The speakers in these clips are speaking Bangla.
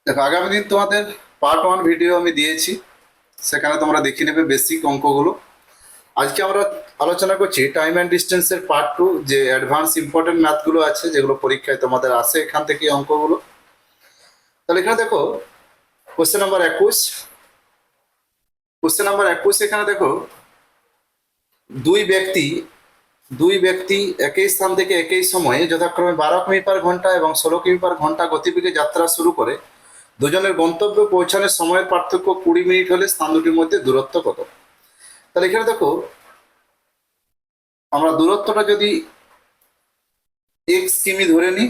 দেখো, আগামী দিন তোমাদের পার্ট 1 ভিডিও আমি দিয়েছি, সেখানে তোমরা দেখে নেবে বেসিক অঙ্কগুলো। আজকে আমরা আলোচনা করছি টাইম অ্যান্ড ডিস্টেন্সের পার্ট 2, যে অ্যাডভান্স ইম্পর্টেন্ট ম্যাথগুলো আছে যেগুলো পরীক্ষায় তোমাদের আসে এখান থেকে এই অঙ্কগুলো। তাহলে এখানে দেখো, কোশ্চেন নাম্বার 21। এখানে দেখো, দুই ব্যক্তি দুই ব্যক্তি একই স্থান থেকে একই সময়ে যথাক্রমে 12 কিমি/ঘন্টা এবং 16 কিমি/ঘন্টা গতিবেগে যাত্রা শুরু করে দুজনের গন্তব্যে পৌঁছানোর সময়ের পার্থক্য 20 মিনিট হলে স্থান দুটির মধ্যে দূরত্ব কত? তাহলে এখানে দেখো, আমরা দূরত্বটা যদি x কিমি ধরে নিই,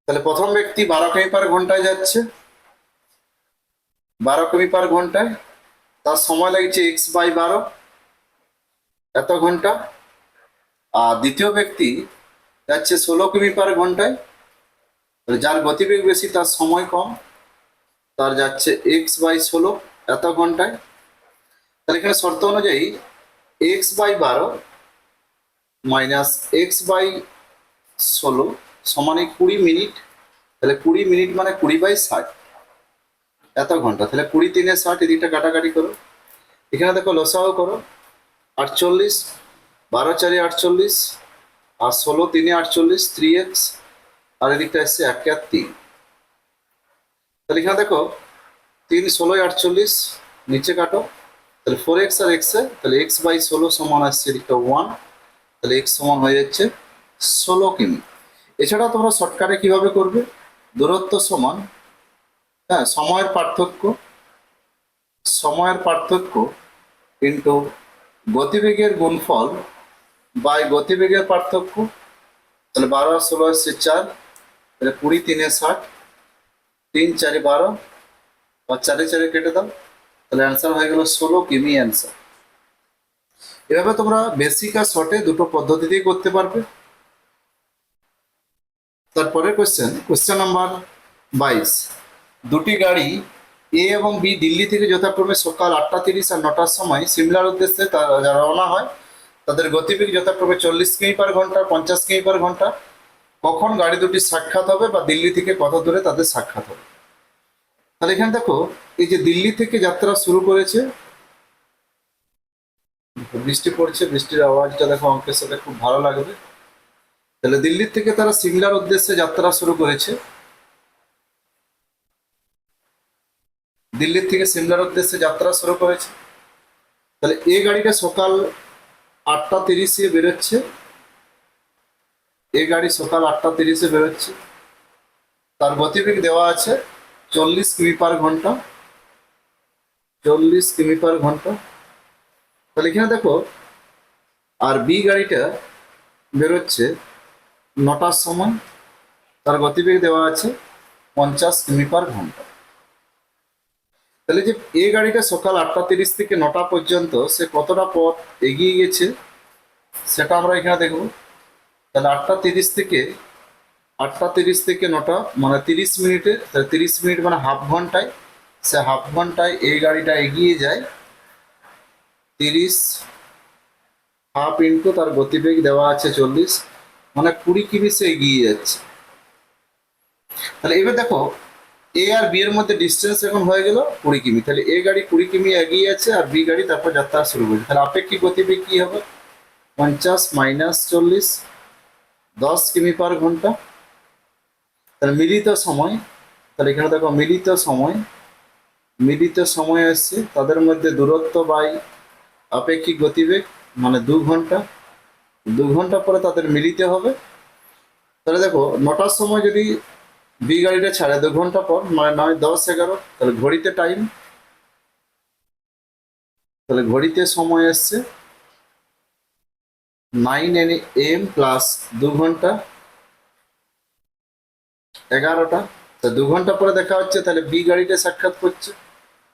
তাহলে প্রথম ব্যক্তি 12 কিমি/ঘন্টায় যাচ্ছে। 12 কিমি/ঘন্টায় তার সময় লাগছে x/12, এত ঘন্টা। আর দ্বিতীয় ব্যক্তি যাচ্ছে 16 কিমি/ঘন্টায়, যার গতিবেগ বেশি তার সময় কম, তার যাচ্ছে x/16, এত ঘন্টায়। তাহলে এখানে শর্ত অনুযায়ী x/12 মাইনাস x/16 সমানে 20 মিনিট। তাহলে 20 মিনিট মানে 20/60, এত ঘন্টা। তাহলে 20×3 = 60, এদিকটা কাটাকাটি করো। এখানে দেখো লসাও করো, 48, 12×4 = 48, আর 16×3 = 48, 3x, আর এদিকটা এসছে 1 আর 3। তাহলে এখানে দেখো, 3×16 = 48, নিচে কাটো। তাহলে 4x আর x, তাহলে x/16 সমান আসছে এদিকটা 1, তাহলে x সমান হয়ে যাচ্ছে 16 কিমি। এছাড়া তোমরা শর্টকাটে কিভাবে করবে, দূরত্ব সমান, হ্যাঁ, সময়ের পার্থক্য ইন্টু গতিবেগের গুণফল বাই গতিবেগের পার্থক্য। তাহলে 12 আর 16 হচ্ছে 4, তাহলে 20×3 = 60, 3×4 = 12, আর 4 কেটে দাও, তাহলে অ্যান্সার হয়ে গেল 16 কিমি অ্যান্সার। এভাবে তোমরা বেসিক আর শর্টে দুটো পদ্ধতিতেই করতে পারবে। তারপরে কোশ্চেন নাম্বার 22। দুটি গাড়ি এ এবং বি দিল্লি থেকে যথাক্রমে সকাল 8:30 আর 9টার সময় সিমলার উদ্দেশ্যে তারা রওনা হয়। তাদের গতিবেগ যথাক্রমে 40 কিমি/ঘন্টা, 50 কিমি/ঘন্টা। কখন গাড়ি দুটি সাক্ষাৎ হবে বা দিল্লি থেকে কত দূরে তাদের সাক্ষাৎ হবে? তাহলে এখানে দেখো, এই যে দিল্লি থেকে যাত্রা শুরু করেছে, বৃষ্টি পড়ছে, বৃষ্টির আওয়াজটা দেখো অঙ্কের সাথে খুব ভালো লাগবে। তাহলে দিল্লি থেকে তারা সিমলার উদ্দেশ্যে যাত্রা শুরু করেছে। তাহলে এই গাড়িটা সকাল 8:30-এ বেরোচ্ছে। তার গতিবেগ দেওয়া আছে 40 কিমি/ঘন্টা। তাহলে এখানে দেখো, আর বি গাড়িটা বেরোচ্ছে 9টার সময়, তার গতিবেগ দেওয়া আছে 50 কিমি/ঘন্টা। তাহলে যে এ গাড়িটা সকাল 8:30 থেকে 9টা পর্যন্ত সে কতটা পথ এগিয়ে গেছে সেটা আমরা এখানে দেখব। তাহলে 8:30 থেকে 9টা মানে 30 মিনিটে, তাহলে 30 মিনিট মানে হাফ ঘন্টায়, সে হাফ ঘন্টায় এই গাড়িটা এগিয়ে যায় 30, হাফ ইন্টু তার গতিবেগ দেওয়া আছে 40, মানে 20 কিমি সে এগিয়ে যাচ্ছে। তাহলে এবার দেখো, এ আর বি এর মধ্যে ডিস্টেন্স এখন হয়ে গেল 20 কিমি। তাহলে এ গাড়ি 20 কিমি এগিয়ে আছে আর বি গাড়ি তারপর যাত্রা শুরু করেছে। তাহলে আপেক্ষিক গতিবেগ কি হবে? 50 মাইনাস 40, 10 কিমি/ঘন্টা। তাহলে মিলিত সময়, তাহলে এখানে দেখো মিলিত সময় আসছে, তাদের মধ্যে দূরত্ব বাই আপেক্ষিক গতিবেগ, মানে 2 ঘন্টা। 2 ঘন্টা পরে তাদের মিলিতে হবে। তাহলে দেখো, 9টার সময় যদি বি গাড়িটা ছাড়ে 2 ঘন্টা পর, মানে 9, 10, 11, তাহলে ঘড়িতে সময় আসছে 9 AM প্লাস 2 ঘন্টা, 11টা। তো 2 ঘন্টা পরে দেখা হচ্ছে, তাহলে বি গাড়িটা সাক্ষাৎ করছে।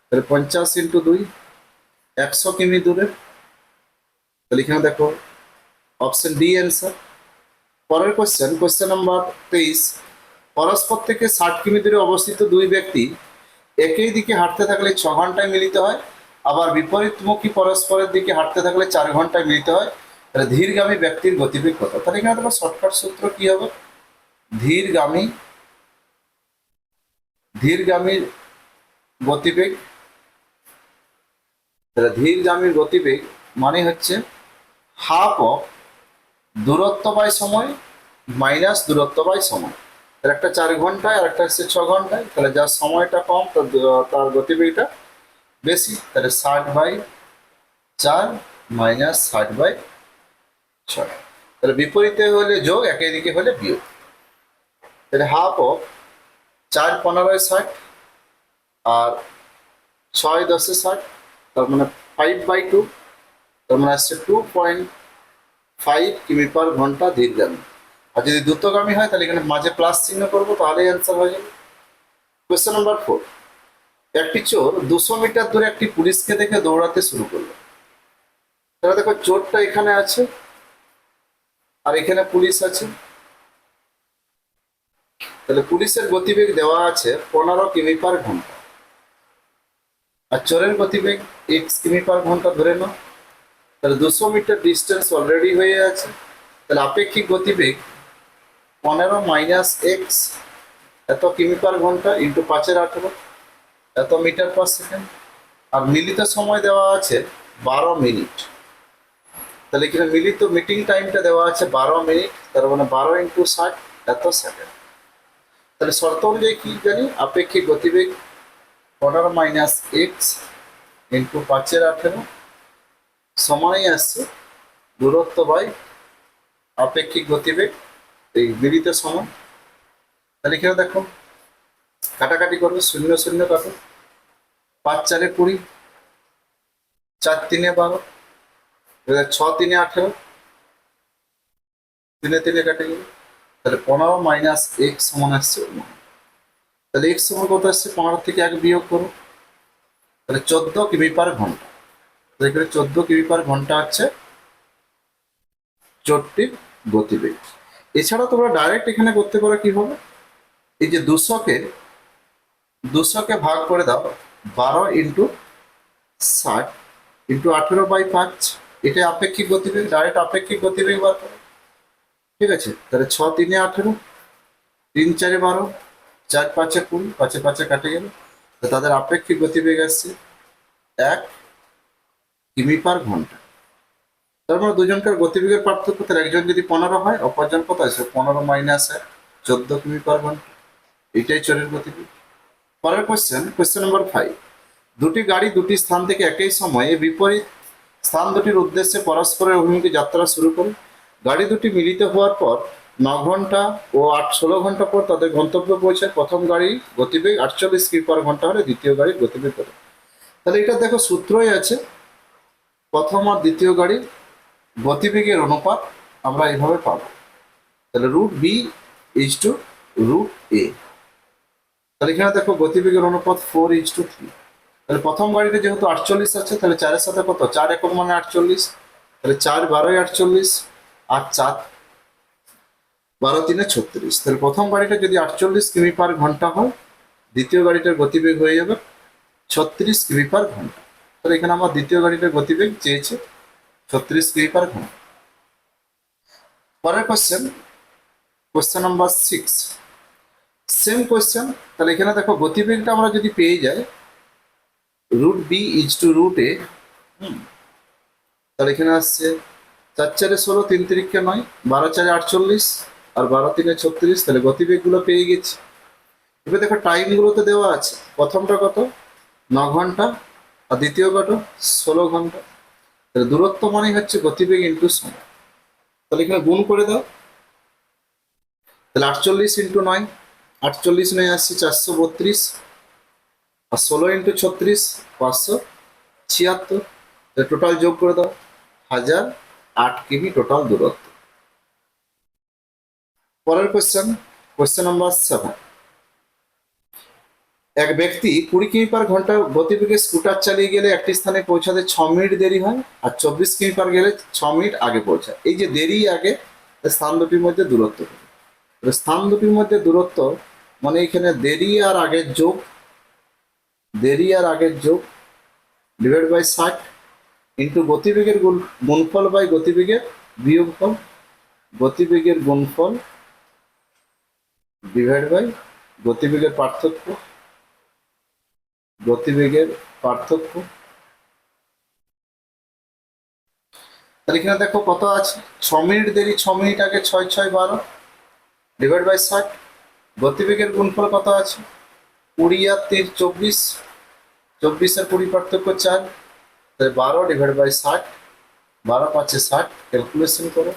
তাহলে 50 × 2, 100 কিমি দূরে। তাহলে এখানে দেখো অপশন ডি অ্যান্সার। পরের কোশ্চেন নাম্বার 23। পরস্পর থেকে 60 কিমি দূরে অবস্থিত দুই ব্যক্তি একই দিকে হাঁটতে থাকলে 6 ঘন্টায় মিলিত হয়, আবার বিপরীতমুখী পরস্পরের দিকে হাঁটতে থাকলে 4 ঘন্টায় মিলিত হয়। তাহলে ধীরগামী ব্যক্তির গতিবেগ কত? তাহলে এখানে দেখো শর্টকাট সূত্র কি হবে, ধীরগামী ধীরগামীর গতিবেগ, তাহলে ধীরগামীর গতিবেগ মানে হচ্ছে হাফ অফ দূরত্ব বাই সময় মাইনাস দূরত্ব বাই সময়। তাহলে একটা 4 ঘন্টায় আর একটা হচ্ছে 6 ঘন্টায়, তাহলে যার সময়টা কম তার গতিবেগটা বেশি। তাহলে 60/4 মাইনাস 60/6। তাহলে বিপরীতে হলে যোগ, একই দিকে হলে বিয়োগ। তাহলে হাফ অফ 4×15 = 60 আর 6×10 = 60, তার মানে 5/2, তার মানে আসছে 2.5 কিমি/ঘন্টা ধীরগামী। আর যদি দ্রুতগামী হয় তাহলে এখানে মাঝে প্লাস চিহ্ন করবো, তাহলেই অ্যান্সার হয়ে যাবে। কোয়েশ্চেন নাম্বার 4, একটি চোর 200 মিটার দূরে একটি পুলিশকে দেখে দৌড়াতে শুরু করলো। তাহলে দেখো চোরটা এখানে আছে আর এখানে পুলিশ আছে, তাহলে পুলিশের গতিবেগ দেওয়া আছে 15 কিমি/ঘন্টা আর চোরের গতিবেগ x কিমি/ঘন্টা ধরে নাও। তাহলে 200 মিটার ডিস্টেন্স অলরেডি হয়ে আছে, তাহলে আপেক্ষিক গতিবেগ 15 - x এত কিমি/ঘন্টা ইন্টু 5×18 এত মিটার/সেকেন্ড। আর মিলিত সময় দেওয়া আছে 12 মিনিট। তাহলে এখানে মিলিত মিটিং টাইমটা দেওয়া আছে 12 মিনিট, তার মানে 12 × 60 এত সেকেন্ড। তাহলে শর্ত অনুযায়ী কি জানি, আপেক্ষিক গতিবেগ 15 - x ইন্টু 5×18 সমানই আসছে দূরত্ব বাই আপেক্ষিক গতিবেগ, এই মিলিত সময়। তাহলে এখানে দেখো কাটাকাটি করবে, 0 0 কাটো, 5×4 = 20, 4×3 = 12, 6×3 = 18, 3×3 কাটে গেল। তাহলে 15 - x সমান আসছে 1। তাহলে x সমান কত আসছে, 15 থেকে 1 বিয়োগ করো, তাহলে 14 কিমি/ঘন্টা। এখানে 14 কিমি/ঘন্টা হচ্ছে চোরটির গতিবেগ। এছাড়া তোমরা ডাইরেক্ট এখানে করতে পারো কিভাবে, এই যে 200কে ভাগ করে দাও 12 × 60 × 18/5, এটা আপেক্ষিক গতিবেগ, ডাইরেক্ট আপেক্ষিক গতিবেগ বার করো। ঠিক আছে, তাহলে 6×3 = 18, 3×4 = 12, 4×5 = 20, 5×5 কাটে গেল। তো তাদের আপেক্ষিক গতিবেগ আসছে 1 কিমি/ঘন্টা। তার মানে দুজনকার গতিবেগের পার্থক্য, তাহলে একজন যদি 15 হয় অপরজন কত আছে, 15 - 1 14 কিমি/ঘন্টা। এটাই চোরের গতিবেগ। পরের কোয়েশ্চেন নাম্বার 5, দুটি গাড়ি দুটি স্থান থেকে একই সময়ে বিপরীত স্থান দুটির উদ্দেশ্যে পরস্পরের অভিমুখে যাত্রা শুরু করে। গাড়ি দুটি মিলিত হওয়ার পর 9 ঘন্টা ও 16 ঘন্টা পর তাদের গন্তব্যে পৌঁছায়। প্রথম গাড়ির গতিবেগ 48 কিমি/ঘন্টা হলে দ্বিতীয় গাড়ির গতিবেগ কত। তাহলে এটা দেখো সূত্রই আছে, প্রথম আর দ্বিতীয় গাড়ির গতিবেগের অনুপাত আমরা এইভাবে পাবো। তাহলে √b = √a। তাহলে এখানে দেখো গতিবেগের অনুপাত 4:3। তাহলে প্রথম গাড়িতে যেহেতু 48 আছে, তাহলে 4-এর সাথে কত, 4 একক মানে 48, তাহলে 4×12 = 48 আর 4×12 = 36। তাহলে প্রথম গাড়িটা যদি 48 কিমি/ঘন্টা হয়, দ্বিতীয় গাড়িটার গতিবেগ হয়ে যাবে 36 কিমি/ঘন্টা। তাহলে এখানে আমার দ্বিতীয় গাড়িটার গতিবেগ চেয়েছে 36 কিমি/ঘন্টা। পরের কোয়েশ্চেন নাম্বার 6, সেম কোয়েশ্চেন। তাহলে এখানে দেখো গতিবেগটা আমরা যদি পেয়ে যাই √b = √a, তাহলে এখানে আসছে 4×4 = 16, 3×3 = 9, 12×4 = 48 আর 12×3 = 36। তাহলে গতিবেগগুলো পেয়ে গেছি। এবার দেখো টাইমগুলোতে দেওয়া আছে, প্রথমটা কত 9 ঘন্টা আর দ্বিতীয় কত 16 ঘন্টা। তাহলে দূরত্ব মানে হচ্ছে গতিবেগ ইন্টু সময়। তাহলে এখানে গুণ করে দাও, তাহলে 48 × 9, 48 9 আসছে 432 আর 16 × 36 576। টোটাল যোগ করে দাও 1008 কিমি টোটাল দূরত্ব। পরের কোয়েশ্চেন নাম্বার 7, এক ব্যক্তি 20 কিমি/ঘন্টা গতিবেগে স্কুটার চালিয়ে গেলে একটি স্থানে পৌঁছাতে 6 মিনিট দেরি হয় আর 24 কিমি/ঘন্টা গেলে 6 মিনিট আগে পৌঁছায়। এই যে দেরি আগে, স্থান দুটির মধ্যে দূরত্ব, স্থান দুটির মধ্যে দূরত্ব মানে এখানে দেরি আর আগের যোগ ডিভাইড বাই 60 ইন্টু গতিবেগের গুণফল বাই গতিবেগের বিয়োগফল, গতিবেগের গুণফল ডিভাইড বাই গতিবেগের পার্থক্য গতিবেগের পার্থক্য। তাহলে এখানে দেখো কত আছে, 6 মিনিট দেরি, 6 মিনিট আগে, 6 6 12 ডিভাইড বাই 60। গতিবেগের গুণফল কত আছে, 20 আর 3 24, 24 আর 20 পার্থক্য 4, তাহলে 12 ডিভাইড বাই 60, 12 5 60, ক্যালকুলেশন করো।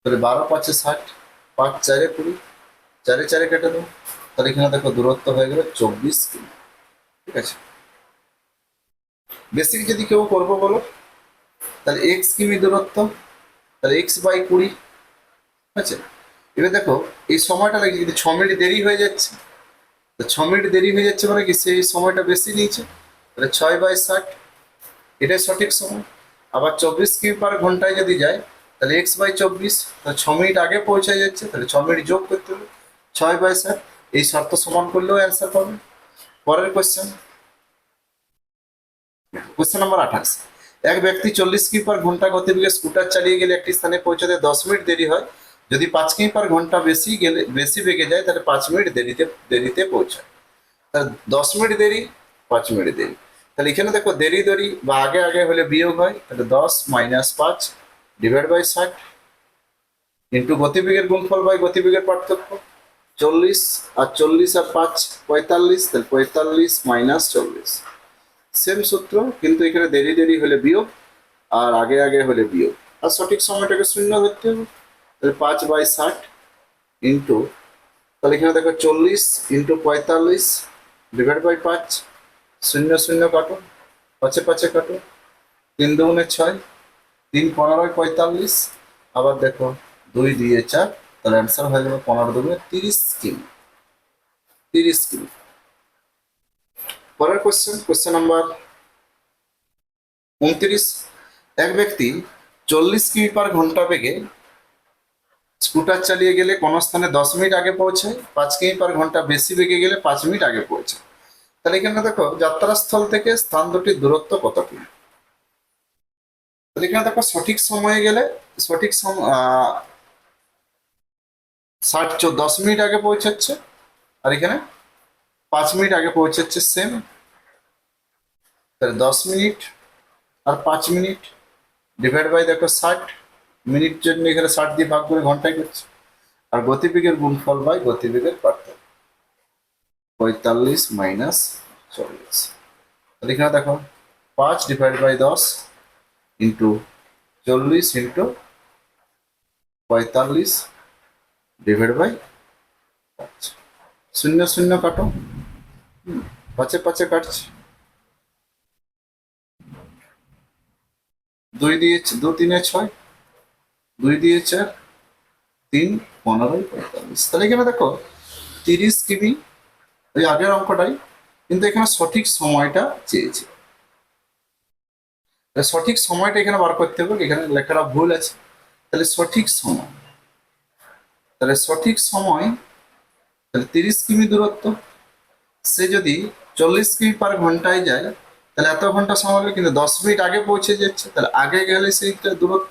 তাহলে 12 5 60, 5 4 20, 4 4 কেটে দেবো। তাহলে এখানে দেখো দূরত্ব হয়ে গেল 24 কিমি। ঠিক আছে, বেসিক যদি কেউ করবো বলো, তাহলে এক্স কিমি দূরত্ব, তাহলে এক্স বাই 20। ঠিক আছে, এবার দেখো এই সময়টা লাগে, যদি 6 মিনিট দেরি হয়ে যাচ্ছে, তো 6 মিনিট দেরি হয়ে যাচ্ছে মানে কি সেই সময়টা বেশি নিয়েছে, তাহলে 6/60 এটাই সঠিক সময়। আবার 24 কিমি পার ঘন্টায় যদি যায়, তাহলে x/24, তাহলে 6 মিনিট আগে পৌঁছে যাচ্ছে, তাহলে 6 মিনিট যোগ করতে হবে 6/60। এই শর্ত সমান করলেও অ্যান্সার পাবে। পরের কোশ্চেন, কোশ্চেন নম্বর 28। এক ব্যক্তি 40 কিমি পার ঘন্টা গতিবেগে স্কুটার চালিয়ে গেলে একটি স্থানে পৌঁছাতে 10 মিনিট দেরি হয়। যদি 5 কিমি পার ঘন্টা বেশি বেগে যায়, তাহলে 5 মিনিট দেরিতে পৌঁছায়। তাহলে 10 মিনিট দেরি, 5 মিনিট দেরি। তাহলে এখানে দেখো দেরি দেরি বা আগে আগে হলে বিয়োগ হয়, তাহলে 10 - 5 ডিভাইড বাই 60 ইন্টু গতিবেগের গুণফল বাই গতিবেগের পার্থক্য। 40 আর 40 আর 5 45, তাহলে 45 - 40। সেম সূত্র, কিন্তু এখানে দেরি দেরি হলে বিয়োগ আর আগে আগে হলে বিয়োগ। আর সঠিক সময়টাকে শূন্য ধরতে হবে। তাহলে 5/60 ইন্টু, তাহলে এখানে দেখো 40 ইন্টু 45 ডিভাইড বাই 5, 0 0 কাটো, 5 5 কাটো, 3 2 6, 3 15 45, আবার দেখো 2 দিয়ে 4, তাহলে অ্যান্সার হয়ে যাবে 15 2 30 কিমি। 30 কিমি। পরের কোশ্চেন, কোশ্চেন নাম্বার 29। এক ব্যক্তি 40 কিমি পার ঘন্টা বেগে স্কুটার চালিয়ে গেলে কোন স্থানে 10 মিনিট আগে পৌঁছায়, 5 কিমি পার ঘন্টা বেশি বেগে গেলে 5 মিনিট আগে পৌঁছায়। তাহলে এখানে দেখো যাত্রাস্থল থেকে স্থান দুটির দূরত্ব কতটুকু। তাহলে এখানে দেখো সঠিক সময়ে গেলে, সঠিক সময় 10 মিনিট আগে পৌঁছাচ্ছে, আর এখানে 5 মিনিট আগে পৌঁছাচ্ছে, সেম। তাহলে 10 মিনিট আর 5 মিনিট ডিভাইড বাই দেখো 60, মিনিট জন্য এখানে 60 দিয়ে ভাগ করে ঘন্টায় করছে। আর গতিবেগের গুণফল বাই গতিবেগের পার্থক্য, 45 - 40। তাহলে এখানে দেখো 5 divide by 10 into 40 into 45 divide by 5, 0 0 কাটো, 5 5 কাটছে, 2 দিয়ে 2 3 6, 2 দিয়ে 4, 3 15 45। তাহলে এখানে দেখো 30 কিমি, ওই আগের অঙ্কটাই, কিন্তু এখানে সঠিক সময়টা চেয়েছে। সঠিক সময়টা এখানে বার করতে হবে, এখানে লেখাটা ভুল আছে। তাহলে সঠিক সময়, তাহলে সঠিক সময়, তাহলে 30 কিমি দূরত্ব, সে যদি 40 কিমি পার ঘন্টায় যায়, তাহলে এত ঘন্টা সময় লাগবে, কিন্তু 10 মিনিট আগে পৌঁছে যাচ্ছে, তাহলে আগে গেলে সেইটা দূরত্ব,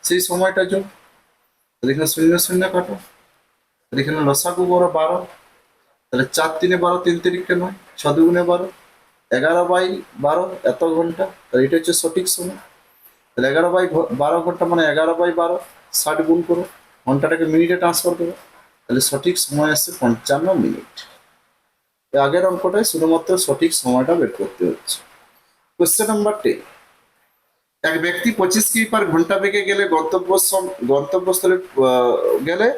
সেই সময়টা যোগ। তাহলে এখানে 0 0 কাটো, তাহলে এখানে লসাগু বড় 12, তাহলে 4 3 12, 3 3 9, 6 2 12, 11/12 এত ঘন্টা। তাহলে এটা হচ্ছে সঠিক সময়। তাহলে 11/12 ঘন্টা মানে 11/12, 60 গুণ করো, ঘন্টাটাকে মিনিটে ট্রান্সফার করো, তাহলে সঠিক সময় আসছে 55 মিনিট। আগের অঙ্কটায় শুধুমাত্র সঠিক সময়টা বের করতে হচ্ছে। Question number 10। এক ব্যক্তি 25 কিমি পার ঘন্টা বেগে গেলে গন্তব্যস্থলে গেলে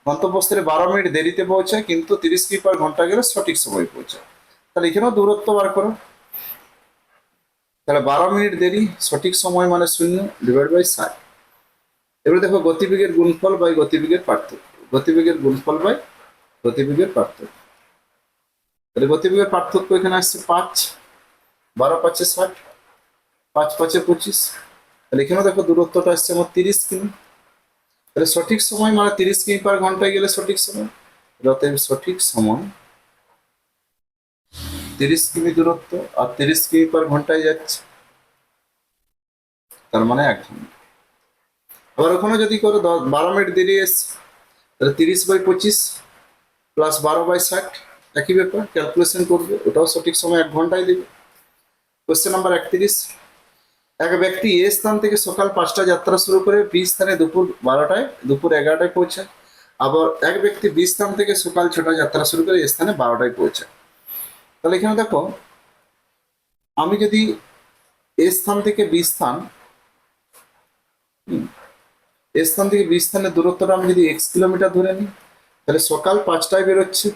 গন্তব্যস্থলে 12 মিনিট দেরিতে পৌঁছায়, কিন্তু 30 কিমি পার ঘন্টা গেলে সঠিক সময় পৌঁছায়। তাহলে এখানেও দূরত্ব বার করো। তাহলে 12 মিনিট দেরি, সঠিক সময় মানে 0 ডিভাইড বাই 60। এবারে দেখো গতিবেগের গুণফল বাই গতিবেগের পার্থক্য, গতিবেগের গুণফল বাই গতিবেগের পার্থক্য। তাহলে গতিবেগের পার্থক্য এখানে আসছে 5, 12 5 60, 5 5 25। তাহলে এখানে দেখো দূরত্বটা আসছে আমার 30 কিমি। তাহলে সঠিক সময় মানে 30 কিমি পার ঘন্টায় গেলে সঠিক সময়, অতএব সঠিক সময় 30 কিমি দূরত্ব, আর 30 কিমি পার ঘন্টায় যাচ্ছে, তার মানে 1 ঘন্টা। আবার ওখানে যদি করো 12 মিনিট দেরি এসছে, তাহলে 30/25 প্লাস 12/60, একই ব্যাপার, ক্যালকুলেশন করবে, ওটাও সঠিক সময় 1 ঘন্টায় দেবে। কোশ্চেন নাম্বার 31, এক ব্যক্তি এ স্থান থেকে সকাল 5টা যাত্রা শুরু করে বি স্থানে দুপুর 12টায়, দুপুর 11টায় পৌঁছায়। আবার এক ব্যক্তি বি স্থান থেকে সকাল 6টা যাত্রা শুরু করে এ স্থানে 12টায় পৌঁছায়। তাহলে এখানে দেখো, আমি যদি এ স্থান থেকে বি স্থান, এ স্থান থেকে বি স্থানের দূরত্বটা আমি যদি x কিলোমিটার ধরে নিই, তাহলে সকাল 5টায় বেরোচ্ছে,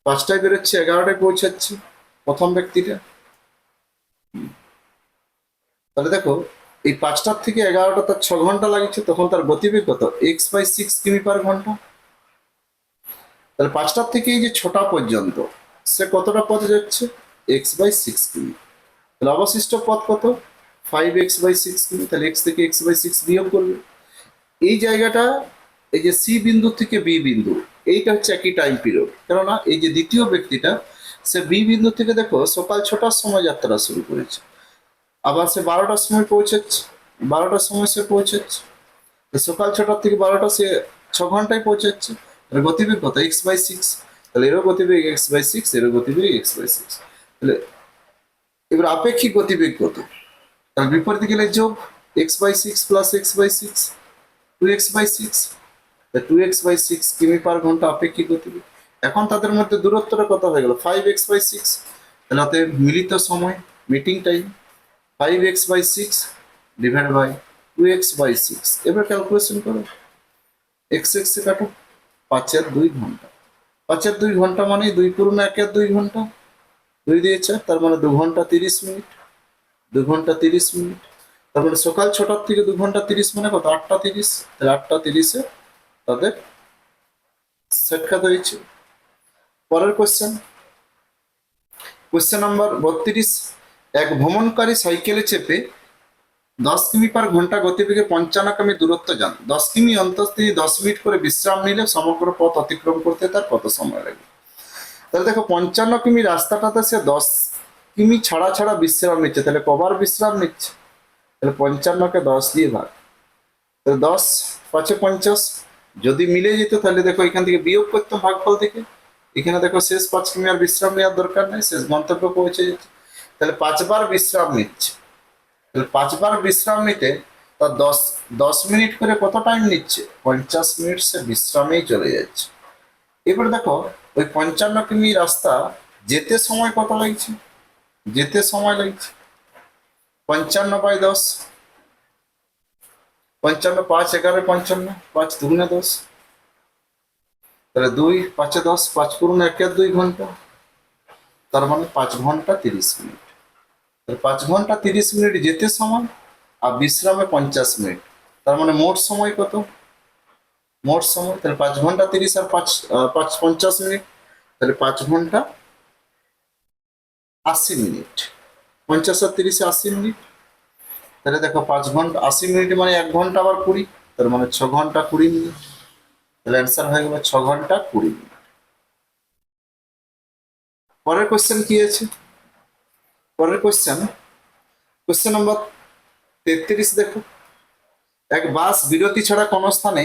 5টায় বেরোচ্ছে, 11টায় পৌঁছাচ্ছে প্রথম ব্যক্তিটা। তাহলে দেখো, এই 5টার থেকে 11টা তার 6 ঘন্টা লাগছে, তখন তার গতিবেগ কত, x/6 কিমি পার ঘন্টা। তাহলে 5টার থেকে এই যে 6টা পর্যন্ত সে কতটা পথ যাচ্ছে, x/6 কিমি। তাহলে অবশিষ্ট পথ কত, 5x/6 কিমি। তাহলে x থেকে x/6 বিয়োগ করবে। এই জায়গাটা, এই যে সি বিন্দু থেকে বি বিন্দু, এইটা হচ্ছে একই টাইম পিরিয়ড। কেননা এই যে দ্বিতীয় ব্যক্তিটা, সে বি বিন্দু থেকে দেখো সকাল 6টার সময় যাত্রা শুরু করেছে, আবার সে 12টার সময় পৌঁছাচ্ছে, 12টার সময় সে পৌঁছাচ্ছে। তো সকাল 6টার থেকে 12টা সে 6 ঘন্টায় পৌঁছাচ্ছে। তাহলে গতিবেগ কত, x/6। তাহলে এরও গতিবেগ x/6, এরও গতিবেগ x/6। তাহলে এবার আপেক্ষিক গতিবেগ কত, তাহলে বিপরীতে গেলে যোগ, x/6 plus x/6, 2x/6। 2x/6 কিমি পার ঘন্টা আপেক্ষিক গতিবেগ। এখন তাদের মধ্যে দূরত্বটা কত হয়ে গেল, 5x/6। তাহলে অতএব মিলিত সময়, meeting time, 5x/6 divide by 2x/6। এবার ক্যালকুলেশন করো, x এ কাটো, 5/2 ঘন্টা। 5/2 ঘন্টা মানে 2 পূর্ণ 1/2 ঘন্টা, 2 দিয়ে 4, তার মানে 2 ঘন্টা 30 মিনিট, 2 ঘন্টা 30 মিনিট। তার মানে সকাল 6টার থেকে 2 ঘন্টা 30 মানে কত, 8টা 30। তাহলে 8টা 30-এ তাদের সাক্ষাৎ হয়েছে। পরের কোশ্চেন, কোশ্চেন নাম্বার 32, এক ভ্রমণকারী সাইকেলে চেপে 10 কিমি পার ঘন্টা গতিবেগে 55 কিমি দূরত্ব যান। 10 কিমি অন্তর তিনি 10 মিনিট করে বিশ্রাম নিলে সমগ্র পথ অতিক্রম করতে তার কত সময় লাগবে। তাহলে দেখো, 55 কিমি রাস্তাটাতে সে 10 কিমি ছাড়া ছাড়া বিশ্রাম নিচ্ছে, তাহলে কবার বিশ্রাম নিচ্ছে, তাহলে 55কে 10 দিয়ে ভাগ, তাহলে 10×5=50। যদি মিলে যেত তাহলে দেখো এখান থেকে বিয়োগ করতাম ভাগফল থেকে, এখানে দেখো শেষ 5 কিমি আর বিশ্রাম নেওয়ার দরকার নেই, শেষ গন্তব্যে পৌঁছে যেত। তাহলে 5বার বিশ্রাম নিচ্ছে, তাহলে 5বার বিশ্রাম নিতে তার 10 মিনিট করে কত টাইম নিচ্ছে, 50 মিনিট সে বিশ্রামেই চলে যাচ্ছে। এবার দেখো, ওই 55 কিমি রাস্তা যেতে সময় কত লাগছে, যেতে সময় লাগছে 55/10, 55, 5 11 55, 5 2 10, তাহলে 2 5-10, 5 পূর্ণ 1/2 ঘন্টা, তার মানে 5 ঘন্টা 30 মিনিট। তাহলে 5 ঘন্টা 30 মিনিট যেতে সময়, আর বিশ্রামে 50 মিনিট, তার মানে মোট সময় কত, মোট সময়, তাহলে 5 ঘন্টা 30 আর 5 50 মিনিট, তাহলে 5 ঘন্টা 80 মিনিট, 50 আর 30-এ 80 মিনিট। তাহলে দেখো 5 ঘন্টা 80 মিনিট মানে 1 ঘন্টা আবার 20, তার মানে 6 ঘন্টা 20 মিনিট। তাহলে অ্যান্সার হয়ে গেল 6 ঘন্টা 20 মিনিট। পরের কোশ্চেন কি আছে, পরের কোশ্চেন, কোশ্চেন নম্বর 33 দেখো, এক বাস বিরতি ছাড়া কোনো স্থানে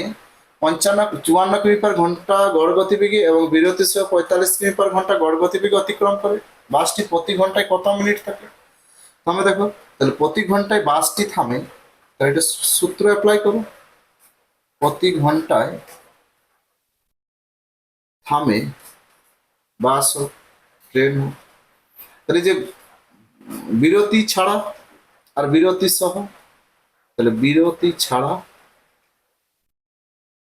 54 কিমি পার ঘন্টা গড় গতিবেগে এবং বিরতি সহ 45 কিমি পার ঘন্টা গড় গতিবেগে অতিক্রম করে। বাসটি প্রতি ঘন্টায় কত মিনিট থাকে, থামে দেখো, তাহলে প্রতি ঘন্টায় বাসটি থামে, তাহলে এটা সূত্র অ্যাপ্লাই করো, প্রতি ঘন্টায় থামে বাস হোক ট্রেন হোক। তাহলে যে বিরতি ছাড়া আর বিরতি সহ, তাহলে বিরতি ছাড়া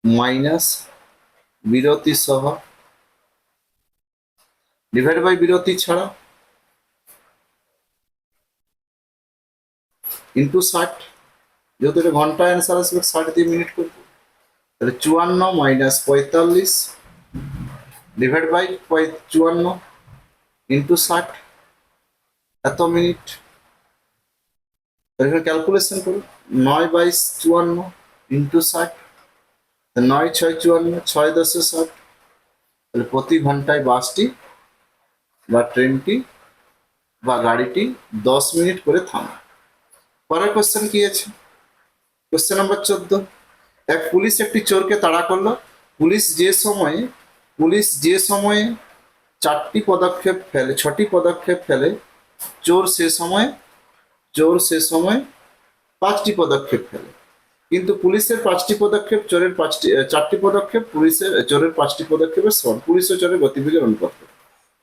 মাইনাস বিরতি সহ ডিভাইড বাই বিরতি ছাড়া ইন্টু 60, যেহেতু এটা ঘন্টায় অ্যান্সার আসবে 60 দিয়ে মিনিট করবো, তাহলে 54 - 45 ডিভাইড বাই 54 ইন্টু 60, এত মিনিট। তাহলে ক্যালকুলেশন করো, 9/54 ইন্টু 60, 9×6 = 54, 6×10 = 60। তাহলে প্রতি ঘন্টায় বাসটি বা ট্রেনটি বা গাড়িটি 10 মিনিট করে থামে। পরের কোশ্চেন কি আছে, কোশ্চেন নাম্বার 14, এক পুলিশ একটি চোরকে তাড়া করলো। পুলিশ যে সময়ে পুলিশ যে সময়ে 4টি পদক্ষেপ ফেলে, 6টি পদক্ষেপ ফেলে, চোর সে সময় 5টি পদক্ষেপ ফেলে। কিন্তু পুলিশের 5টি পদক্ষেপ চোরের 4টি পদক্ষেপ চোরের 5টি পদক্ষেপের সমান। পুলিশ ও চোরের গতিবেগের অনুপাত।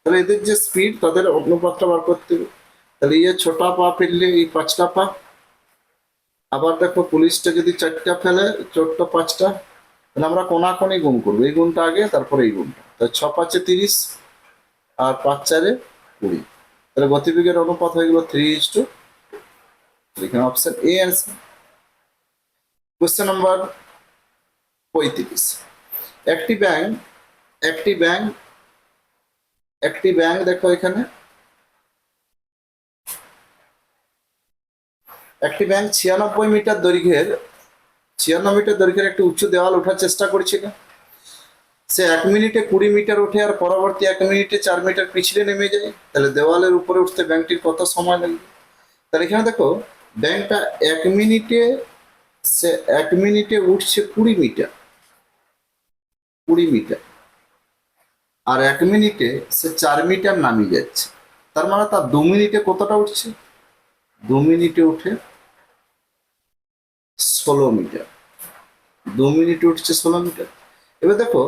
তাহলে এদের যে স্পিড তাদের অনুপাতটা বার করতে হবে। তাহলে এই 6টা পা ফেললে এই 5টা পা। আবার দেখো পুলিশটা যদি 4টা ফেলে, চোরটা 5টা, তাহলে আমরা কোনাকুনি গুণ করবো। এই গুণটা আগে, তারপরে এই গুণটা। তাহলে 6 5 30 আর 5 4 20। তাহলে গতিবেগের অনুপাত হয়ে গেল 3:2। এখানে option A answer. Question number 35। একটি ব্যাংক একটি ব্যাংক একটি ব্যাংক দেখো এখানে একটি ব্যাংক 96 মিটার দৈর্ঘ্যের 96 মিটার দৈর্ঘ্যের একটি উঁচু দেওয়াল ওঠার চেষ্টা করেছিল। সে 1 মিনিটে 20 মিটার ওঠে আর পরবর্তী 1 মিনিটে 4 মিটার পিছলে নেমে যায়। তাহলে দেওয়ালের উপরে উঠতে ব্যাংকটির কত সময় লাগবে? তাহলে এখানে দেখো ব্যাংকটা 1 মিনিটে উঠছে 20 মিটার, 20 মিটার, আর 1 মিনিটে সে 4 মিটার নামিয়ে যাচ্ছে। তার মানে তার 2 মিনিটে কতটা উঠছে? 2 মিনিটে উঠে 16 মিটার। 2 মিনিটে উঠছে 16 মিটার। এবার দেখো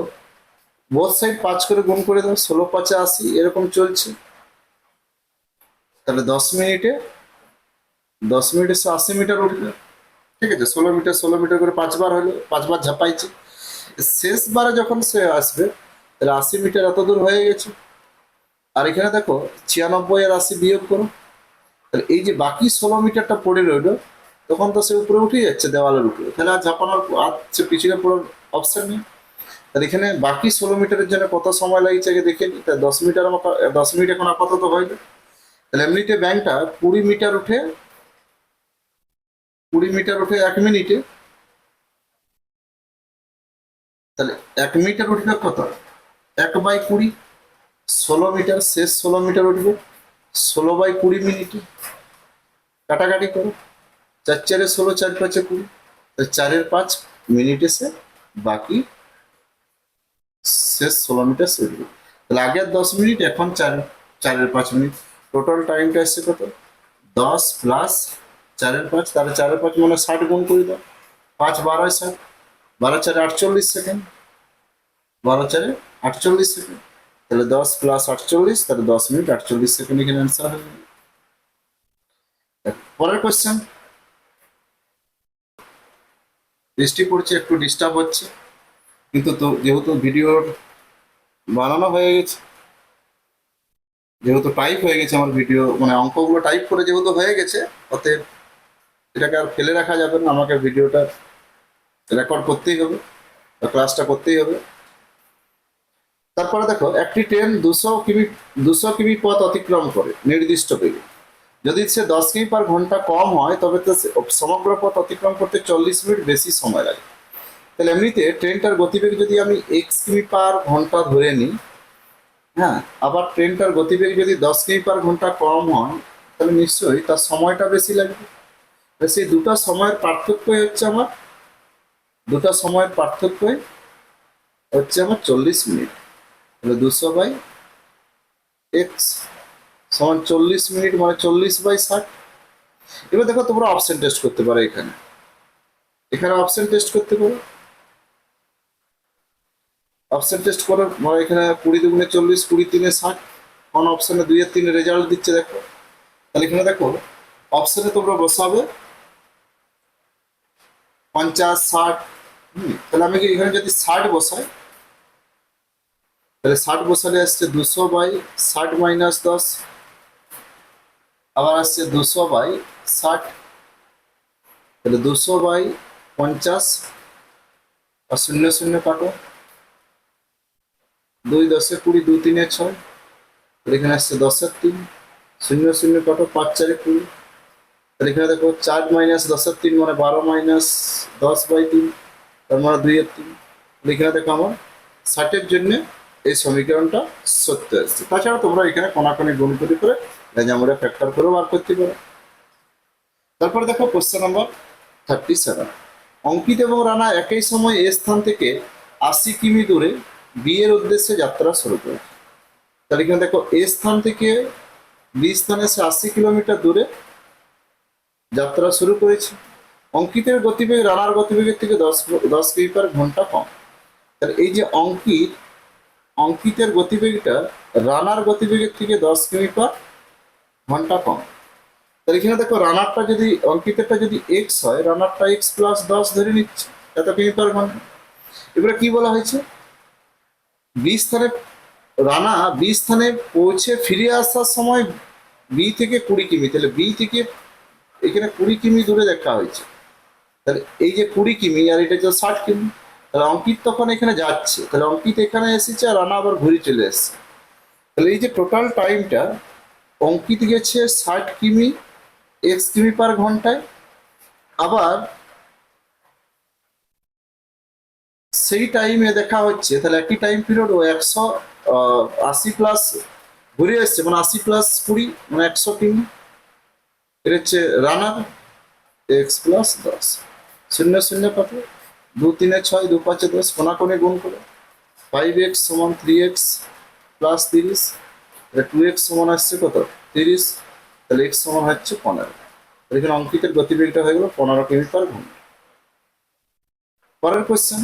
বোথ সাইড 5 করে গুণ করে দাও, 16 5 80, এরকম চলছে। তাহলে 10 মিনিটে সে 80 মিটার উঠবে। ঠিক আছে, 16 মিটার করে 5 বার হলো, 5 বার ঝাপাইছে। শেষবারে যখন সে আসবে তাহলে 80 মিটার এত দূর হয়ে গেছে। আর এখানে দেখো 96 আর 80 বিয়োগ করো, তাহলে এই যে বাকি 16 মিটারটা পড়ে রইলো, তখন তো সে উপরে উঠে যাচ্ছে দেওয়ালের উপরে। তাহলে আর ঝাপানোর আর সে পিছনে পড়ার অপশন নেই। তাহলে এখানে বাকি 16 মিটারের জন্য কত সময় লাগছে আগে দেখে নিই। তাই 10 মিনিট এখন আপাতত হয়নি। তাহলে এমনিতে ব্যাংকটা 20 মিটার উঠে 1 মিনিটে। তাহলে 1 মিটার উঠবে কত? 1/20, 16 মিটার, শেষ 16 মিটার উঠবে 16/20 মিনিটে। কাটাকাটি করো, 4 4 16, 4 5 20, 4 5 মিনিটে সে বাকি শেষ 16 মিটার সে উঠবে। তাহলে আগের 10 মিনিট, এখন 4 5 মিনিট। টোটাল টাইমটা এসছে কত? 10 প্লাস 4 5। তাহলে 4 5 মানে 60 গুণ করে দাও। 5 12 60, 12 4 48 সেকেন্ড, 12 4 48 সেকেন্ড। তাহলে 10 প্লাস 48, তাহলে 10 মিনিট 48 সেকেন্ড এখানে অ্যান্সার হয়ে গেল। পরের কোয়েশ্চেন। বৃষ্টি পড়ছে, একটু ডিস্টার্ব হচ্ছে, কিন্তু তো যেহেতু ভিডিওর বানানো হয়ে গেছে, যেহেতু টাইপ হয়ে গেছে আমার ভিডিও, মানে অঙ্কগুলো টাইপ করে যেহেতু হয়ে গেছে, অতএব এটাকে আর ফেলে রাখা যাবে না, আমাকে ভিডিওটা রেকর্ড করতেই হবে, ক্লাসটা করতেই হবে। তারপরে দেখো একটি ট্রেন 200 কিমি পথ অতিক্রম করে নির্দিষ্ট বেগে। যদি সে 10 কিমি পার ঘন্টা কম হয়, তবে তো সমগ্র পথ অতিক্রম করতে 40 মিনিট বেশি সময় লাগে। তাহলে এমনিতে ট্রেনটার গতিবেগ যদি আমি x কিমি পার ঘন্টা ধরে নিই, হ্যাঁ, আবার ট্রেনটার গতিবেগ যদি 10 কিমি পার ঘন্টা কম হয়, তাহলে নিশ্চয়ই তার সময়টা বেশি লাগবে। সেই দুটো সময়ের পার্থক্যই হচ্ছে আমার 40 মিনিট। তাহলে 200/x সমান 40 মিনিট, মানে 40/60। এবার দেখো তোমরা অপশন টেস্ট করতে পারো, এখানে অপশন টেস্ট করতে পারো। অপশন টেস্ট করার মানে এখানে 20 2 40, 20 3 60, কোন অপশনে 2 এর 3 রেজাল্ট দিচ্ছে দেখো। তাহলে এখানে দেখো অপশনে তোমরা বসাবে 50 60। তাহলে আমি এখানে যদি 60 বসাই, তাহলে 60 বসালে আসছে 200/60 - 10, আবার আসছে 200/60। তাহলে 200/50, আর 0 0 কাটো, 2 10 20, 2 3 6। তাহলে এখানে আসছে 10 3, 0 0 কাটো, 5 4 20। তাহলে এখানে দেখো 4 - 10 3 মানে 12 - 10/3, তার মানে 2 এর 3। এখানে দেখো আমার 60-এর জন্য এই সমীকরণটা সত্য আসছে। তাছাড়া তোমরা এখানে কোনাকুনি গুণ করে আমরা ফ্যাক্টর করে বার করতে পারো। তারপরে দেখো কোশ্চেন নাম্বার 37। অঙ্কিত এবং রানা একই সময় এ স্থান থেকে 80 কিমি দূরে বি এর উদ্দেশ্যে যাত্রা শুরু করেছে। তাহলে এখানে দেখো এ স্থান থেকে বি স্থানে সে 80 কিলোমিটার দূরে যাত্রা শুরু করেছে। অঙ্কিতের গতিবেগ রানার গতিবেগের থেকে 10 কিমি/ঘন্টা কম। তাহলে এই যে অঙ্কিতের গতিবেগটা রানার গতিবেগের থেকে 10 কিমি/ঘন্টা কম। তাহলে এখানে দেখো রানারটা যদি অঙ্কিতেরটা যদি এক্স হয়, রানারটা x+10 ধরে নিচ্ছে এত কিমি/ঘন্টা। এবারে কি বলা হয়েছে, বি স্থানে রানা বি স্থানে পৌঁছে ফিরে আসার সময় বি থেকে 20 কিমি, তাহলে বি থেকে এখানে 20 কিমি দূরে দেখা হয়েছে। তাহলে এই যে 20 কিমি আর এটা হচ্ছে 60 কিমি। তাহলে অঙ্কিত তখন এখানে যাচ্ছে, তাহলে অঙ্কিত এখানে এসেছে আর রানা আবার ঘুরে চলে এসছে। তাহলে এই যে টোটাল টাইমটা অঙ্কিত গেছে 60 কিমি x কিমি/ঘন্টায়, আবার সেই টাইমে দেখা হচ্ছে, তাহলে একই টাইম পিরিয়ড ও 180 প্লাস ঘুরে এসছে, মানে 80+20 মানে 100 কিমি। এটা হচ্ছে রানার x+10, 0 0 কত, 2 3 6, 2 5 10, কোনাকুনি গুণ করে 5x সমান 3x প্লাস 30, এটা 2x সমান আসছে কত 30, তাহলে x সমান হচ্ছে 15। এখানে অঙ্কিতের গতিবেগটা হয়ে গেল 15 কিমি/ঘন্টা। পরের কোশ্চেন,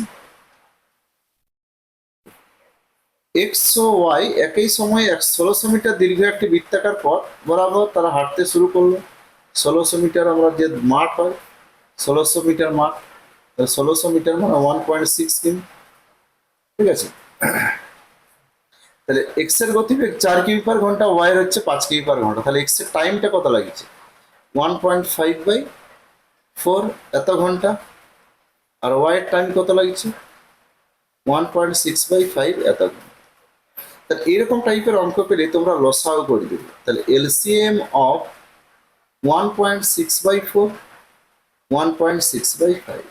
এক্স ও ওয়াই একই সময়ে 1600 মিটার দীর্ঘ একটি বৃত্তাকার পথ বরাবর তারা হাঁটতে শুরু করলো। 1600 মিটার আমরা যে মাঠ হয়, 1600 মিটার মাঠ, 1600 মিটার মানে 1.6 কিমি। ঠিক আছে, তাহলে এক্স এর গতিবেগ 4 কিমি/ঘন্টা, ওয়াই এর হচ্ছে 5 কিমি/ঘন্টা। তাহলে এক্স এর টাইমটা কত লাগছে 1.5/4 এত ঘন্টা, আর ওয়াই এর টাইম কত লাগছে 1.6/5 এত ঘন্টা। তাহলে এরকম টাইপের অঙ্ক পেলে তোমরা লসাও করে দেবে। তাহলে এলসিএম অফ 1.6/4, 1.6/5,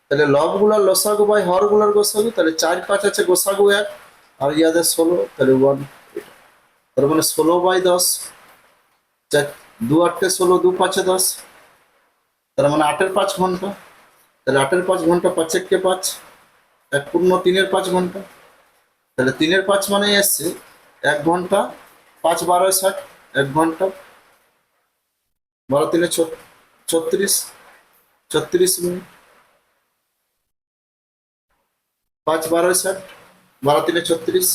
তাহলে লবগুলার লসাগু বাই হরগুলার গোসাগু, তাহলে 4 5 আছে গোসাগু 1 আর ইয়াদের 16, তাহলে 1, তার মানে 16/10, 2 8 16, 2 5 10, তার মানে 8 এর 5 ঘন্টা। তাহলে 8 এর 5 ঘন্টা 5 1 5, 1 পূর্ণ 3 এর 5 ঘন্টা। তাহলে 3 এর 5 মানে আসছে 1 ঘন্টা, 5 12 60, 1 ঘন্টা, 12 3 36, 36 মিনিট, 5 12 60, 12 3 36।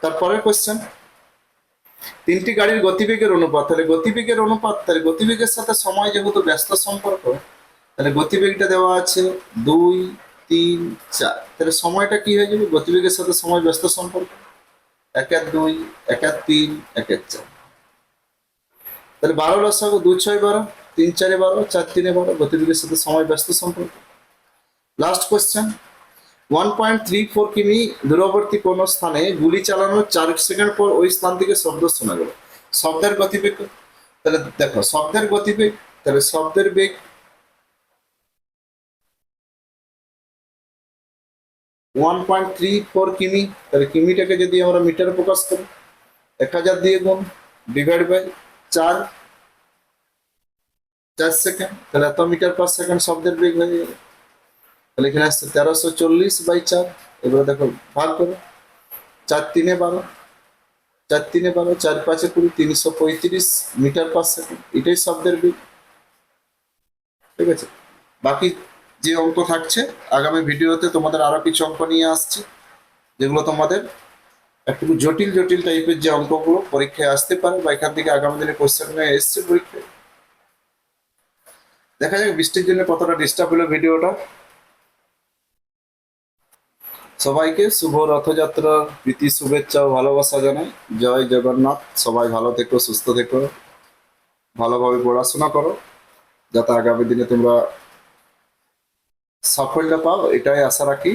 তারপরের কোশ্চেন, তিনটি গাড়ির গতিবেগের অনুপাত। তাহলে গতিবেগের অনুপাত, তাহলে গতিবেগের সাথে সময় যেহেতু ব্যস্ত সম্পর্ক, তাহলে গতিবেগটা দেওয়া আছে 2 3 4, তাহলে সময়টা কি হয়ে যাবে গতিবেগের সাথে সময় ব্যস্ত সম্পর্ক 1 1 2, 1 1 3, 1 1 4। তাহলে 12 লসাগু 2 6 12, 3 4 12, 4 3 12, গতিবেগের সাথে সময় ব্যস্ত সম্পর্ক। লাস্ট কোশ্চেন, 1.34 কিমি দূরবর্তী কোন স্থানে গুলি চালানোর 4 সেকেন্ড পর ওই স্থান থেকে শব্দ শোনা গেল। শব্দের গতিবেগ, তাহলে দেখো শব্দের গতিবেগ, তাহলে শব্দের বেগ 1.34 কিমি, তাহলে কিমিটাকে যদি আমরা মিটারে প্রকাশ করি 1000 দিয়ে গুণ ডিভাইড বাই 4 সেকেন্ড, তাহলে এত মিটার/সেকেন্ড শব্দের বেগ হয়ে যাবে। তাহলে এখানে আসছে 1340/4। এবারে দেখো ভাগ করো, 4 3 12, 4 3 12, 4 5 20, 335 মিটার/সেকেন্ড, এটাই শব্দের বেগ। ঠিক আছে, বাকি যে অঙ্ক থাকছে আগামী ভিডিওতে তোমাদের আরো কিছু অঙ্ক নিয়ে আসছে, যেগুলো তোমাদের একটু জটিল জটিল টাইপের যে অঙ্কগুলো পরীক্ষায় আসতে পারে, বা এখান থেকে আগামী দিনে কোশ্চেন এসছে পরীক্ষায়। দেখা যাক বৃষ্টির জন্য কতটা ডিস্টার্ব হলো ভিডিওটা। সবাইকে শুভ রথযাত্রার প্রীতি শুভেচ্ছা ও ভালোবাসা জানাই। জয় জগন্নাথ। সবাই ভালো থেকো, সুস্থ থেকো, ভালোভাবে পড়াশোনা করো, যাতে আগামী দিনে তোমরা সাফল্য পাও, এটাই আশা রাখি।